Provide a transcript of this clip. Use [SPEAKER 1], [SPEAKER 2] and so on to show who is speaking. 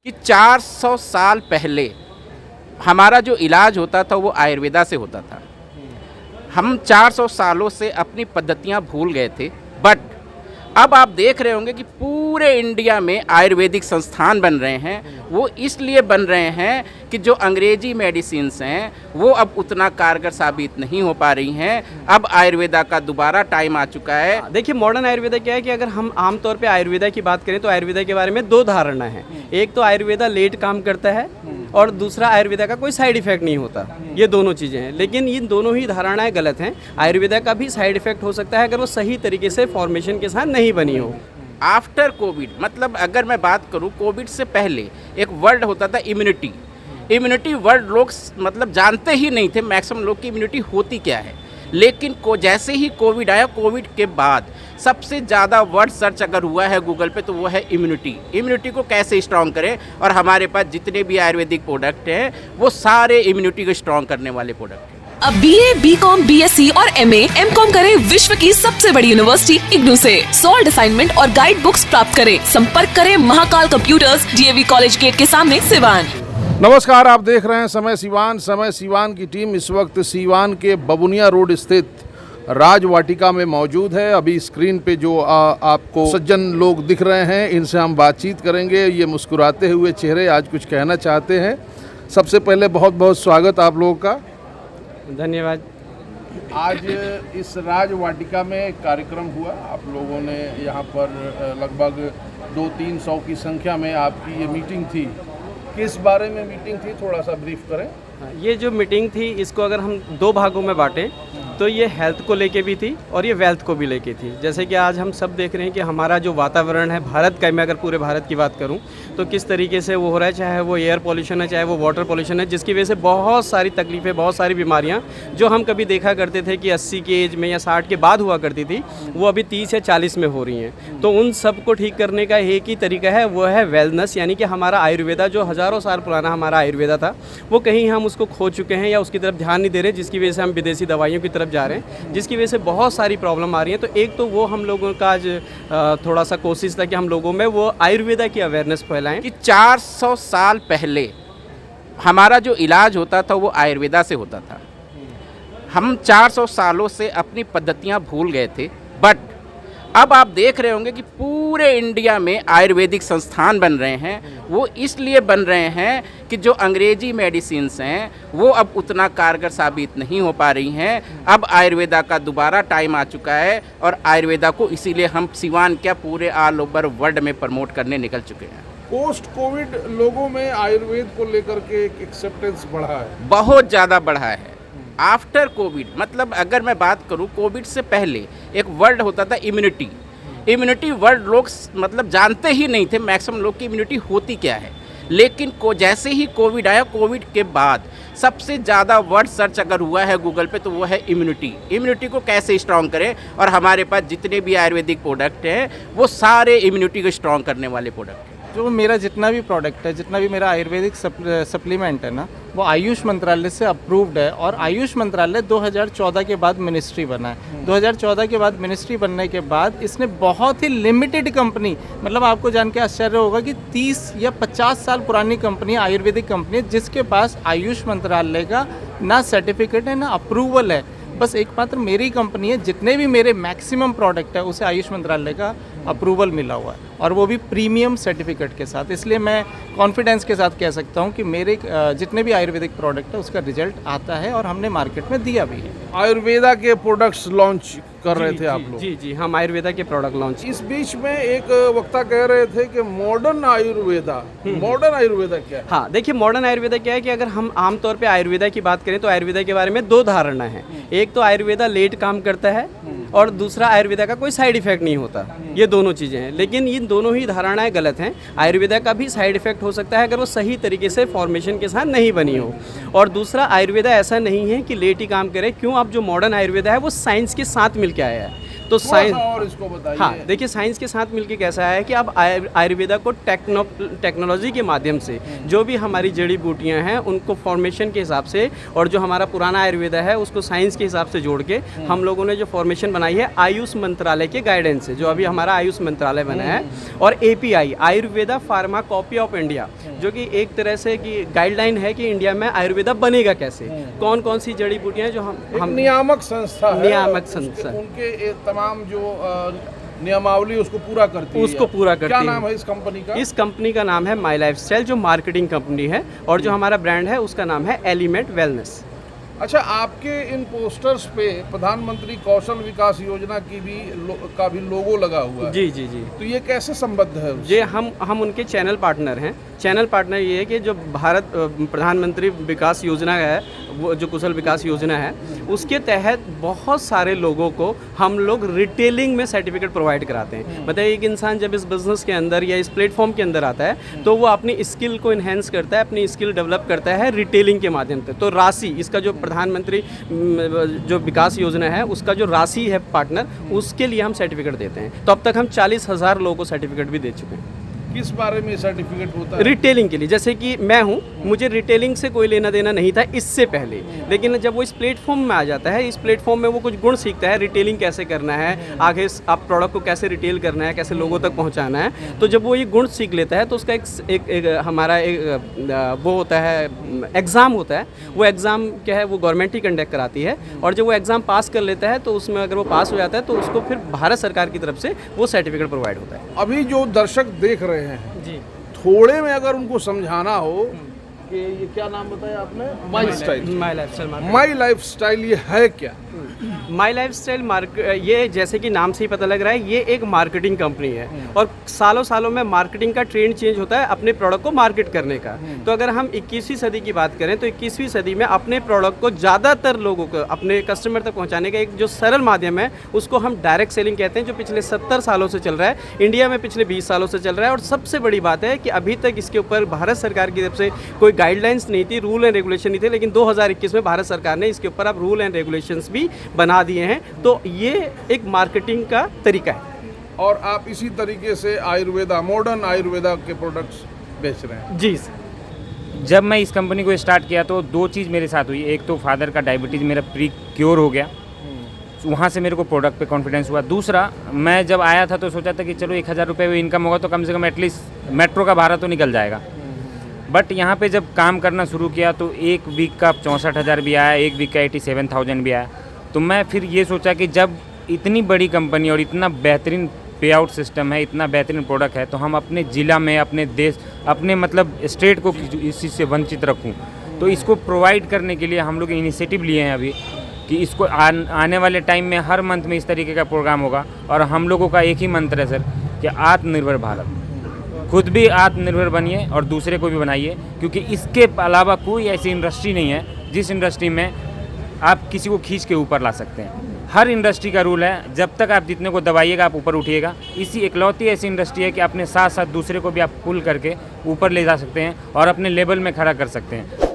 [SPEAKER 1] कि 400 साल पहले हमारा जो इलाज होता था वो आयुर्वेदा से होता था। हम 400 सालों से अपनी पद्धतियाँ भूल गए थे, बट अब आप देख रहे होंगे कि पूरे इंडिया में आयुर्वेदिक संस्थान बन रहे हैं। वो इसलिए बन रहे हैं कि जो अंग्रेजी मेडिसिन्स हैं वो अब उतना कारगर साबित नहीं हो पा रही हैं। अब आयुर्वेदा का दोबारा टाइम आ चुका है।
[SPEAKER 2] देखिए, मॉडर्न आयुर्वेदा क्या है कि अगर हम आमतौर पे आयुर्वेदा की बात करें तो आयुर्वेदा के बारे में दो धारणा है। एक तो आयुर्वेदा लेट काम करता है और दूसरा आयुर्वेदा का कोई साइड इफेक्ट नहीं होता। ये दोनों चीज़ें हैं, लेकिन इन दोनों ही धारणाएं गलत हैं। आयुर्वेदा का भी साइड इफेक्ट हो सकता है अगर वो सही तरीके से फॉर्मेशन के साथ नहीं बनी हो।
[SPEAKER 1] आफ्टर कोविड, मतलब अगर मैं बात करूं, कोविड से पहले एक वर्ड होता था इम्यूनिटी वर्ड लोग मतलब जानते ही नहीं थे मैक्सिमम लोग की इम्यूनिटी होती क्या है। लेकिन जैसे ही कोविड आया, कोविड के बाद सबसे ज़्यादा वर्ड सर्च अगर हुआ है गूगल पे तो वो है इम्यूनिटी को कैसे स्ट्रॉन्ग करें। और हमारे पास जितने भी आयुर्वेदिक प्रोडक्ट हैं वो सारे इम्यूनिटी को स्ट्रॉन्ग करने वाले प्रोडक्ट हैं।
[SPEAKER 3] अब BA, BCom, BSc और MA, MCom करें विश्व की सबसे बड़ी यूनिवर्सिटी इग्नू से। सॉल्ड असाइनमेंट और गाइड बुक्स प्राप्त करें। संपर्क करें Mahakal computers, DAV college gate के सामने, सिवान।
[SPEAKER 4] नमस्कार, आप देख रहे हैं समय सिवान की टीम इस वक्त सिवान के बबुनिया रोड स्थित राज वाटिका में मौजूद है। अभी स्क्रीन पे जो आपको सज्जन लोग दिख रहे हैं इनसे हम बातचीत करेंगे। ये मुस्कुराते हुए चेहरे आज कुछ कहना चाहते हैं। सबसे पहले बहुत बहुत स्वागत आप लोगों का।
[SPEAKER 2] धन्यवाद।
[SPEAKER 4] आज इस राज वाटिका में एक कार्यक्रम हुआ, आप लोगों ने यहाँ पर लगभग 200-300 की संख्या में आपकी ये मीटिंग थी। किस बारे में मीटिंग थी, थोड़ा सा ब्रीफ करें।
[SPEAKER 2] ये जो मीटिंग थी इसको अगर हम दो भागों में बांटें तो ये हेल्थ को लेके भी थी और ये वेल्थ को भी लेके थी। जैसे कि आज हम सब देख रहे हैं कि हमारा जो वातावरण है भारत का, मैं अगर पूरे भारत की बात करूं तो किस तरीके से वो हो रहा है, चाहे वो एयर पॉल्यूशन है, चाहे वो वाटर पॉल्यूशन है, जिसकी वजह से बहुत सारी तकलीफ़ें, बहुत सारी बीमारियां जो हम कभी देखा करते थे कि 80 की एज में या 60 के बाद हुआ करती थी, वो अभी 30 या 40 में हो रही हैं। तो उन सब को ठीक करने का एक ही तरीका है, वो है वेलनेस, यानी कि हमारा आयुर्वेदा जो हज़ारों साल पुराना हमारा आयुर्वेदा था वो कहीं हम उसको खो चुके हैं या उसकी तरफ ध्यान नहीं दे रहे, जिसकी वजह से हम विदेशी दवाइयों की तरफ जा रहे हैं, जिसकी वजह से बहुत सारी प्रॉब्लम आ रही है। तो एक तो वो हम लोगों का आज थोड़ा सा कोशिश था कि हम लोगों में वो आयुर्वेदा की अवेयरनेस फैलाएं
[SPEAKER 1] कि 400 साल पहले हमारा जो इलाज होता था वो आयुर्वेदा से होता था। हम 400 सालों से अपनी पद्धतियाँ भूल गए थे, बट अब आप देख रहे होंगे कि पूरे इंडिया में आयुर्वेदिक संस्थान बन रहे हैं। वो इसलिए बन रहे हैं कि जो अंग्रेजी मेडिसिन्स हैं वो अब उतना कारगर साबित नहीं हो पा रही हैं। अब आयुर्वेदा का दोबारा टाइम आ चुका है और आयुर्वेदा को इसीलिए हम सिवान क्या पूरे ऑल ओवर वर्ल्ड में प्रमोट करने निकल चुके हैं।
[SPEAKER 4] पोस्ट कोविड लोगों में आयुर्वेद को लेकर के एक एक्सेप्टेंस बढ़ा है,
[SPEAKER 1] बहुत ज़्यादा बढ़ा है। आफ्टर कोविड, मतलब अगर मैं बात करूं, कोविड से पहले एक वर्ड होता था इम्यूनिटी वर्ड लोग मतलब जानते ही नहीं थे मैक्सिमम लोग की इम्यूनिटी होती क्या है। लेकिन जैसे ही कोविड आया, कोविड के बाद सबसे ज़्यादा वर्ड सर्च अगर हुआ है गूगल पे तो वो है इम्यूनिटी को कैसे स्ट्रॉन्ग करें। और हमारे पास जितने भी आयुर्वेदिक प्रोडक्ट हैं वो सारे इम्यूनिटी को स्ट्रॉन्ग करने वाले प्रोडक्ट हैं।
[SPEAKER 5] जो मेरा जितना भी प्रोडक्ट है, जितना भी मेरा आयुर्वेदिक सप्लीमेंट है ना, वो आयुष मंत्रालय से अप्रूव्ड है। और आयुष मंत्रालय 2014 के बाद मिनिस्ट्री बना है। 2014 के बाद मिनिस्ट्री बनने के बाद इसने बहुत ही लिमिटेड कंपनी, मतलब आपको जान के आश्चर्य होगा कि 30 या 50 साल पुरानी कंपनी, आयुर्वेदिक कंपनी, जिसके पास आयुष मंत्रालय का ना सर्टिफिकेट है ना अप्रूवल है। बस एकमात्र मेरी कंपनी है, जितने भी मेरे मैक्सिमम प्रोडक्ट है उसे आयुष मंत्रालय का अप्रूवल मिला हुआ है, और वो भी प्रीमियम सर्टिफिकेट के साथ। इसलिए मैं कॉन्फिडेंस के साथ कह सकता हूँ कि मेरे जितने भी आयुर्वेदिक प्रोडक्ट है उसका रिजल्ट आता है और हमने मार्केट में दिया भी है।
[SPEAKER 4] आयुर्वेदा के प्रोडक्ट्स लॉन्च कर रहे थे आप लोग।
[SPEAKER 2] जी, हम आयुर्वेदा के प्रोडक्ट लॉन्च।
[SPEAKER 4] इस बीच में एक वक्ता कह रहे थे कि मॉडर्न आयुर्वेदा क्या है?
[SPEAKER 2] हाँ, देखिए, मॉडर्न आयुर्वेदा क्या है कि अगर हम आमतौर पे आयुर्वेदा की बात करें तो आयुर्वेदा के बारे में दो धारणा है। एक तो आयुर्वेदा लेट काम करता है और दूसरा आयुर्वेदा का कोई साइड इफेक्ट नहीं होता। ये दोनों चीज़ें हैं, लेकिन इन दोनों ही धारणाएं गलत हैं। आयुर्वेदा का भी साइड इफेक्ट हो सकता है अगर वो सही तरीके से फॉर्मेशन के साथ नहीं बनी हो। और दूसरा, आयुर्वेदा ऐसा नहीं है कि लेट ही काम करे। क्यों? अब जो मॉडर्न आयुर्वेदा है वो साइंस के साथ मिल के आया है। तो
[SPEAKER 4] थोड़ा
[SPEAKER 2] साइंस,
[SPEAKER 4] सा और इसको बताइए।
[SPEAKER 2] हाँ देखिए, साइंस के साथ मिलके कैसा है कि अब आयुर्वेदा को टेक्नोलॉजी के माध्यम से जो भी हमारी जड़ी बूटियां हैं उनको फॉर्मेशन के हिसाब से, और जो हमारा पुराना आयुर्वेदा है उसको साइंस के हिसाब से जोड़ के हम लोगों ने जो फॉर्मेशन बनाई है आयुष मंत्रालय के गाइडेंस से, जो अभी हमारा आयुष मंत्रालय बना है, और API Ayurveda pharmacopoeia of India, जो कि एक तरह से कि गाइडलाइन है कि इंडिया में आयुर्वेदा बनेगा कैसे, कौन कौन सी जड़ी बूटियां हैं जो हम
[SPEAKER 4] नियामक संस्था है,
[SPEAKER 2] नियामक संस्था,
[SPEAKER 4] उनके तमाम जो नियमावली उसको पूरा करती है,
[SPEAKER 2] उसको पूरा करती
[SPEAKER 4] क्या
[SPEAKER 2] है।
[SPEAKER 4] नाम है इस कंपनी का?
[SPEAKER 2] इस कंपनी का नाम है माई लाइफ स्टाइल, जो मार्केटिंग कंपनी है, और जो हमारा ब्रांड है उसका नाम है एलिमेंट वेलनेस।
[SPEAKER 4] अच्छा, आपके इन पोस्टर्स पे प्रधानमंत्री कौशल विकास योजना की भी का भी लोगो लगा हुआ है।
[SPEAKER 2] जी जी जी।
[SPEAKER 4] तो ये कैसे संबद्ध है उससे?
[SPEAKER 2] ये हम उनके चैनल पार्टनर हैं। चैनल पार्टनर ये है कि जो भारत प्रधानमंत्री विकास योजना है, वो जो कुशल विकास योजना है, उसके तहत बहुत सारे लोगों को हम लोग रिटेलिंग में सर्टिफिकेट प्रोवाइड कराते हैं। मतलब एक इंसान जब इस बिज़नेस के अंदर या इस प्लेटफॉर्म के अंदर आता है तो वो अपनी स्किल को इन्हेंस करता है, अपनी स्किल डेवलप करता है रिटेलिंग के माध्यम से। तो राशि, इसका जो प्रधानमंत्री जो विकास योजना है उसका जो राशि है पार्टनर, उसके लिए हम सर्टिफिकेट देते हैं। तो अब तक हम 40,000 लोगों को सर्टिफिकेट भी दे चुके हैं।
[SPEAKER 4] किस बारे में सर्टिफिकेट होता है?
[SPEAKER 2] रिटेलिंग के लिए, जैसे कि मैं हूँ, मुझे रिटेलिंग से कोई लेना देना नहीं था इससे पहले, लेकिन जब वो इस प्लेटफॉर्म में आ जाता है, इस प्लेटफॉर्म में वो कुछ गुण सीखता है, रिटेलिंग कैसे करना है, आगे आप प्रोडक्ट को कैसे रिटेल करना है, कैसे लोगों तक पहुँचाना है, तो जब वो ये गुण सीख लेता है तो उसका एक हमारा वो होता है, एग्ज़ाम होता है। वो एग्ज़ाम क्या है, वो गवर्नमेंट ही कंडक्ट कराती है, और जब वो एग्ज़ाम पास कर लेता है तो उसमें अगर वो पास हो जाता है तो उसको फिर भारत सरकार की तरफ से वो सर्टिफिकेट प्रोवाइड होता है।
[SPEAKER 4] अभी जो दर्शक देख रहे हैं
[SPEAKER 2] जी,
[SPEAKER 4] थोड़े में अगर उनको समझाना हो कि ये क्या नाम बताया आपने? My style.
[SPEAKER 2] My life style,
[SPEAKER 4] my life style ये है क्या?
[SPEAKER 2] माई लाइफ स्टाइल ये जैसे कि नाम से ही पता लग रहा है, ये एक मार्केटिंग कंपनी है, और सालों सालों में मार्केटिंग का ट्रेंड चेंज होता है अपने प्रोडक्ट को मार्केट करने का। तो अगर हम 21वीं सदी की बात करें तो 21वीं सदी में अपने प्रोडक्ट को ज़्यादातर लोगों को अपने कस्टमर तक पहुंचाने का एक जो सरल माध्यम है उसको हम डायरेक्ट सेलिंग कहते हैं, जो पिछले 70 सालों से चल रहा है, इंडिया में पिछले 20 सालों से चल रहा है। और सबसे बड़ी बात है कि अभी तक इसके ऊपर भारत सरकार की तरफ से कोई गाइडलाइंस नहीं थी, रूल एंड रेगुलेशन नहीं थे, लेकिन 2021 में भारत सरकार ने इसके ऊपर अब रूल एंड रेगुलेशंस भी बना दिए हैं। तो ये एक मार्केटिंग का तरीका है।
[SPEAKER 4] और आप इसी तरीके से आयुर्वेदा, मॉडर्न आयुर्वेदा के प्रोडक्ट्स बेच रहे हैं?
[SPEAKER 2] जी सर।
[SPEAKER 6] जब मैं इस कंपनी को स्टार्ट किया तो दो चीज़ मेरे साथ हुई। एक तो फादर का डायबिटीज़ मेरा प्री क्योर हो गया, वहाँ से मेरे को प्रोडक्ट पे कॉन्फिडेंस हुआ। दूसरा, मैं जब आया था तो सोचा था कि चलो 1,000 रुपये भी इनकम होगा तो कम से कम एटलीस्ट मेट्रो का भाड़ा तो निकल जाएगा। बट यहाँ पे जब काम करना शुरू किया तो एक वीक का 64,000 भी आया, एक वीक का 87,000 भी आया। तो मैं फिर ये सोचा कि जब इतनी बड़ी कंपनी और इतना बेहतरीन पे आउट सिस्टम है, इतना बेहतरीन प्रोडक्ट है, तो हम अपने ज़िला में, अपने देश, अपने मतलब स्टेट को इस चीज़ से वंचित रखूं। तो इसको प्रोवाइड करने के लिए हम लोग इनिशिएटिव लिए हैं अभी कि इसको आने वाले टाइम में हर मंथ में इस तरीके का प्रोग्राम होगा। और हम लोगों का एक ही मंत्र है सर कि आत्मनिर्भर भारत। खुद भी आत्मनिर्भर बनिए और दूसरे को भी बनाइए, क्योंकि इसके अलावा कोई ऐसी इंडस्ट्री नहीं है जिस इंडस्ट्री में आप किसी को खींच के ऊपर ला सकते हैं। हर इंडस्ट्री का रूल है, जब तक आप जितने को दबाइएगा आप ऊपर उठिएगा। इसी इकलौती ऐसी इंडस्ट्री है कि अपने साथ साथ दूसरे को भी आप पुल करके ऊपर ले जा सकते हैं और अपने लेवल में खड़ा कर सकते हैं।